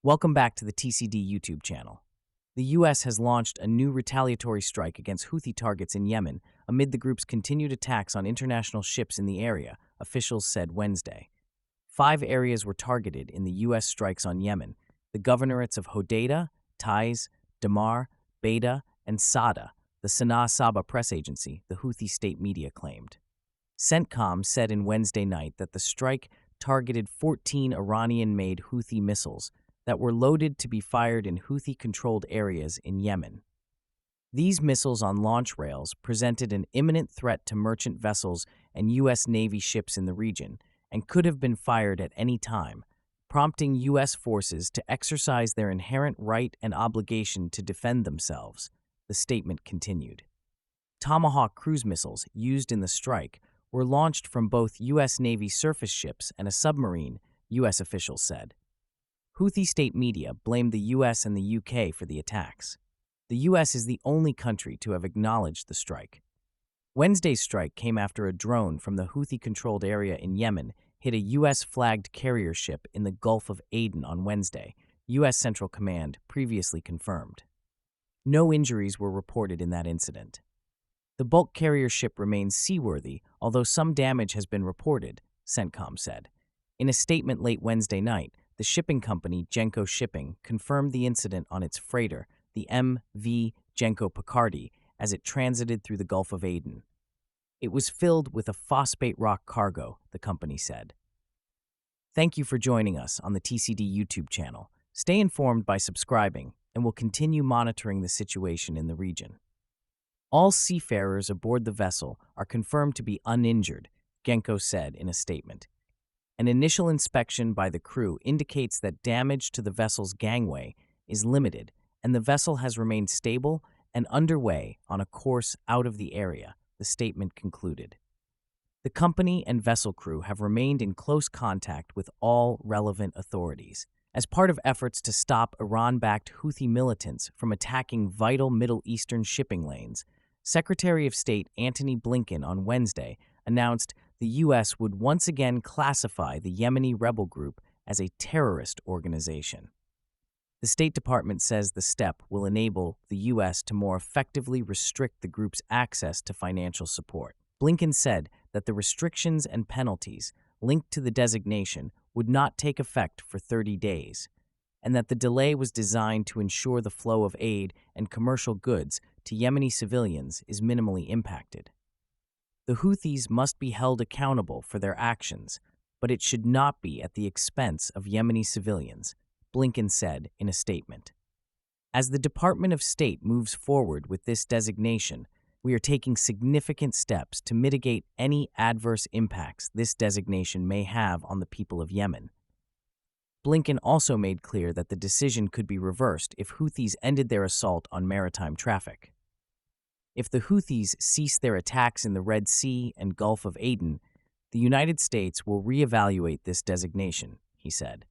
Welcome back to the TCD YouTube channel. The U.S. has launched a new retaliatory strike against Houthi targets in Yemen amid the group's continued attacks on international ships in the area, officials said Wednesday. 5 areas were targeted in the U.S. strikes on Yemen: the governorates of Hodeidah, Taiz, Damar, Beta, and Sada, the Sanaa Saba press agency, the Houthi state media claimed. CENTCOM said in Wednesday night that the strike targeted 14 Iranian-made Houthi missiles that were loaded to be fired in Houthi-controlled areas in Yemen. These missiles on launch rails presented an imminent threat to merchant vessels and U.S. Navy ships in the region and could have been fired at any time, prompting U.S. forces to exercise their inherent right and obligation to defend themselves, the statement continued. Tomahawk cruise missiles used in the strike were launched from both U.S. Navy surface ships and a submarine, U.S. officials said. Houthi state media blamed the U.S. and the U.K. for the attacks. The U.S. is the only country to have acknowledged the strike. Wednesday's strike came after a drone from the Houthi-controlled area in Yemen hit a U.S.-flagged carrier ship in the Gulf of Aden on Wednesday, U.S. Central Command previously confirmed. No injuries were reported in that incident. The bulk carrier ship remains seaworthy, although some damage has been reported, CENTCOM said. In a statement late Wednesday night, the shipping company Genco Shipping confirmed the incident on its freighter, the MV Genco Picardy, as it transited through the Gulf of Aden. It was filled with a phosphate rock cargo, the company said. Thank you for joining us on the TCD YouTube channel. Stay informed by subscribing, and we'll continue monitoring the situation in the region. All seafarers aboard the vessel are confirmed to be uninjured, Genco said in a statement. An initial inspection by the crew indicates that damage to the vessel's gangway is limited, and the vessel has remained stable and underway on a course out of the area, the statement concluded. The company and vessel crew have remained in close contact with all relevant authorities as part of efforts to stop Iran-backed Houthi militants from attacking vital Middle Eastern shipping lanes. Secretary of State Antony Blinken on Wednesday announced the U.S. would once again classify the Yemeni rebel group as a terrorist organization. The State Department says the step will enable the U.S. to more effectively restrict the group's access to financial support. Blinken said that the restrictions and penalties linked to the designation would not take effect for 30 days, and that the delay was designed to ensure the flow of aid and commercial goods to Yemeni civilians is minimally impacted. The Houthis must be held accountable for their actions, but it should not be at the expense of Yemeni civilians, Blinken said in a statement. As the Department of State moves forward with this designation, we are taking significant steps to mitigate any adverse impacts this designation may have on the people of Yemen. Blinken also made clear that the decision could be reversed if Houthis ended their assault on maritime traffic. If the Houthis cease their attacks in the Red Sea and Gulf of Aden, the United States will reevaluate this designation, he said.